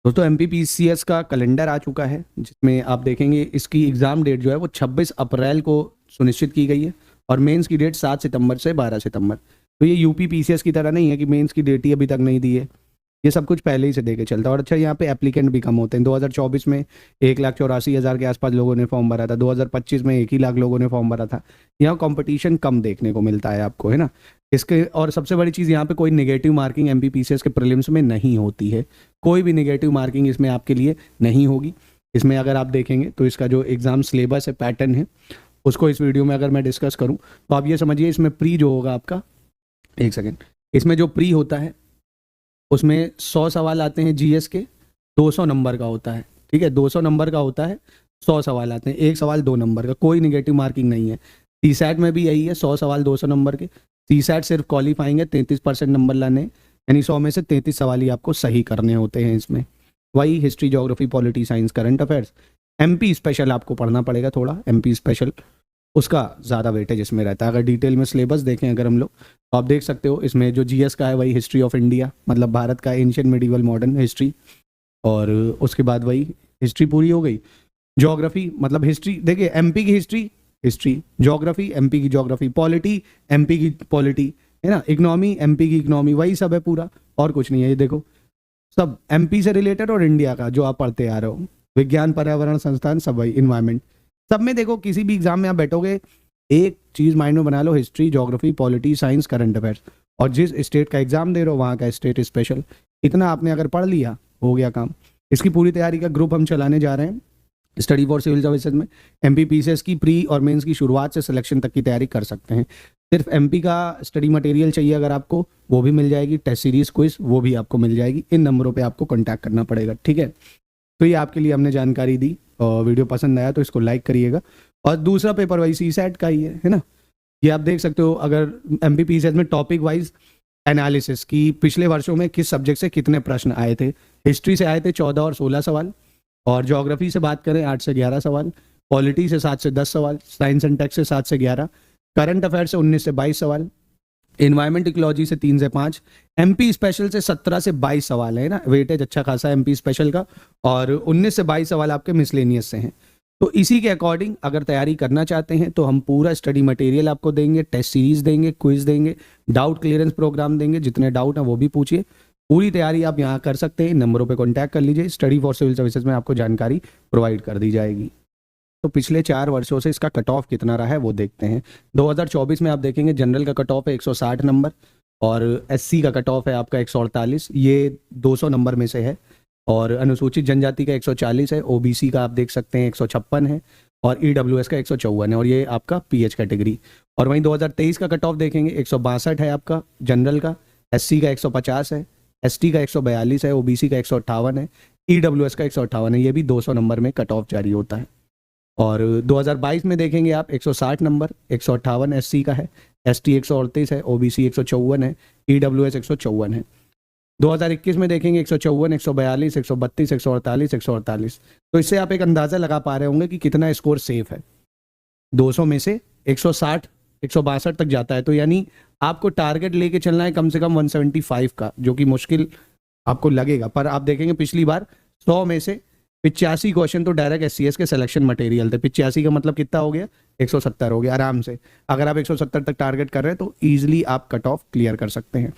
दोस्तों एमपीपीसीएस का कैलेंडर आ चुका है, जिसमें आप देखेंगे इसकी एग्ज़ाम डेट जो है वो 26 अप्रैल को सुनिश्चित की गई है और मेंस की डेट 7 सितंबर से 12 सितंबर। तो ये यूपी पीसीएस की तरह नहीं है कि मेंस की डेट ही अभी तक नहीं दी है, ये सब कुछ पहले ही से दे के चलता है। और अच्छा, यहाँ पे एप्लीकेंट भी कम होते हैं। 2024 में 1,84,000 के आसपास लोगों ने फॉर्म भरा था, 2025 में 1 ही लाख लोगों ने फॉर्म भरा था। यहाँ कंपटीशन कम देखने को मिलता है आपको, है ना। इसके और सबसे बड़ी चीज़, यहाँ पे कोई नेगेटिव मार्किंग एमपीपीसीएस के प्रीलिम्स में नहीं होती है। कोई भी नेगेटिव मार्किंग इसमें आपके लिए नहीं होगी। इसमें अगर आप देखेंगे तो इसका जो एग्ज़ाम सिलेबस है, पैटर्न है, उसको इस वीडियो में अगर मैं डिस्कस करूँ तो आप ये समझिए, इसमें प्री जो होगा आपका, एक सेकेंड, इसमें जो प्री होता है उसमें 100 सवाल आते हैं जीएस के, 200 नंबर का होता है। ठीक है, 200 नंबर का होता है, 100 सवाल आते हैं, एक सवाल 2 नंबर का, कोई निगेटिव मार्किंग नहीं है। सीसैट में भी यही है, 100 सवाल 200 नंबर के। सीसैट सिर्फ क्वालिफाइंग है, 33% नंबर लाने, यानी 100 में से 33 सवाल ही आपको सही करने होते हैं इसमें। वही history, geography, polity, science, current affairs. MP special आपको पढ़ना पड़ेगा थोड़ा, एमपी स्पेशल उसका ज़्यादा वेटेज इसमें रहता है। अगर डिटेल में सिलेबस देखें अगर हम लोग, तो आप देख सकते हो इसमें जो जीएस का है वही हिस्ट्री ऑफ इंडिया, मतलब भारत का एंशियंट, मिडिवल, मॉडर्न हिस्ट्री, और उसके बाद वही हिस्ट्री पूरी हो गई। ज्योग्राफी मतलब हिस्ट्री, देखिए एमपी की हिस्ट्री, हिस्ट्री, ज्योग्राफी एमपी की ज्योग्राफी, पॉलिटी एमपी की पॉलिटी, है ना, इकोनॉमी एमपी की इकोनॉमी, वही सब है पूरा, और कुछ नहीं है। ये देखो सब एमपी से रिलेटेड और इंडिया का जो आप पढ़ते आ रहे हो, विज्ञान, पर्यावरण, संस्थान, सब वही, इन्वायरमेंट, सब में देखो किसी भी एग्जाम में आप बैठोगे, एक चीज़ माइंड में बना लो, history, geography, polity, science, current affairs, और जिस स्टेट का एग्जाम दे रहे हो वहाँ का स्टेट स्पेशल। इतना आपने अगर पढ़ लिया, हो गया काम। इसकी पूरी तैयारी का ग्रुप हम चलाने जा रहे हैं स्टडी फॉर सिविल सर्विसेज में। एमपीपीसीएस की प्री और मेंस की शुरुआत से सिलेक्शन तक की तैयारी कर सकते हैं। सिर्फ एमपी का स्टडी मटेरियल चाहिए अगर आपको, वो भी मिल जाएगी। टेस्ट सीरीज, क्विज, वो भी आपको मिल जाएगी। इन नंबरों पे आपको कांटेक्ट करना पड़ेगा, ठीक है। तो ये आपके लिए हमने जानकारी दी, और वीडियो पसंद आया तो इसको लाइक करिएगा। और दूसरा पेपर वही सीसैट का ही है ना। ये आप देख सकते हो, अगर एमपीपीसीएस में टॉपिक वाइज एनालिसिस की पिछले वर्षों में किस सब्जेक्ट से कितने प्रश्न आए थे। हिस्ट्री से आए थे 14 और 16 सवाल, और ज्योग्राफी से बात करें 8 से 11 सवाल, पॉलिटी से 7 से 10 सवाल, साइंस एंड टेक्स से 7 से 11, करंट अफेयर से 19 से 22 सवाल, इन्वायरमेंट इकोलॉजी से 3 से 5, एमपी स्पेशल से 17 से 22 सवाल है ना, वेटेज अच्छा खासा है एमपी स्पेशल का, और 19 से 22 सवाल आपके मिसलेनियस से हैं। तो इसी के अकॉर्डिंग अगर तैयारी करना चाहते हैं तो हम पूरा स्टडी मटेरियल आपको देंगे, टेस्ट सीरीज देंगे, क्विज देंगे, डाउट क्लियरेंस प्रोग्राम देंगे, जितने डाउट हैं वो भी पूछिए। पूरी तैयारी आप यहाँ कर सकते हैं, नंबरों पे कांटेक्ट कर लीजिए। स्टडी फॉर सिविल सर्विसेज में आपको जानकारी प्रोवाइड कर दी जाएगी। तो पिछले 4 वर्षों से इसका कट ऑफ कितना रहा है वो देखते हैं। 2024 में आप देखेंगे जनरल का कट ऑफ है 160 नंबर, और एससी का कट ऑफ है आपका 148, ये 200 नंबर में से है, और अनुसूचित जनजाति का 140 है, ओबीसी का आप देख सकते हैं 156 है, और ईडब्ल्यूएस का 154 है, और ये आपका पीएच कैटेगरी। और वहीं 2023 का कट ऑफ देखेंगे 162 है आपका जनरल का, एससी का 150 है, एसटी का 142 है, ओबीसी का 158 है, ईडब्ल्यूएस का 158 है। ये भी 200 नंबर में कट ऑफ जारी होता है। और 2022 में देखेंगे आप 160 नंबर, 158 एससी का है, एसटी 138 है, ओबीसी 154 है, ईडब्ल्यूएस 154 है। 2021 में देखेंगे 154, 142, 132, 148, 148। तो इससे आप एक अंदाज़ा लगा पा रहे होंगे कि कितना स्कोर सेफ है। 200 में से 160, 162 तक जाता है, तो यानी आपको टारगेट लेके चलना है कम से कम 175 का, जो कि मुश्किल आपको लगेगा। पर आप देखेंगे पिछली बार 100 में से 85 क्वेश्चन तो डायरेक्ट एससीएस के सिलेक्शन मटेरियल थे। 85 का मतलब कितना हो गया, 170 हो गया आराम से। अगर आप 170 तक टारगेट कर रहे हैं तो ईजिली आप कट ऑफ क्लियर कर सकते हैं।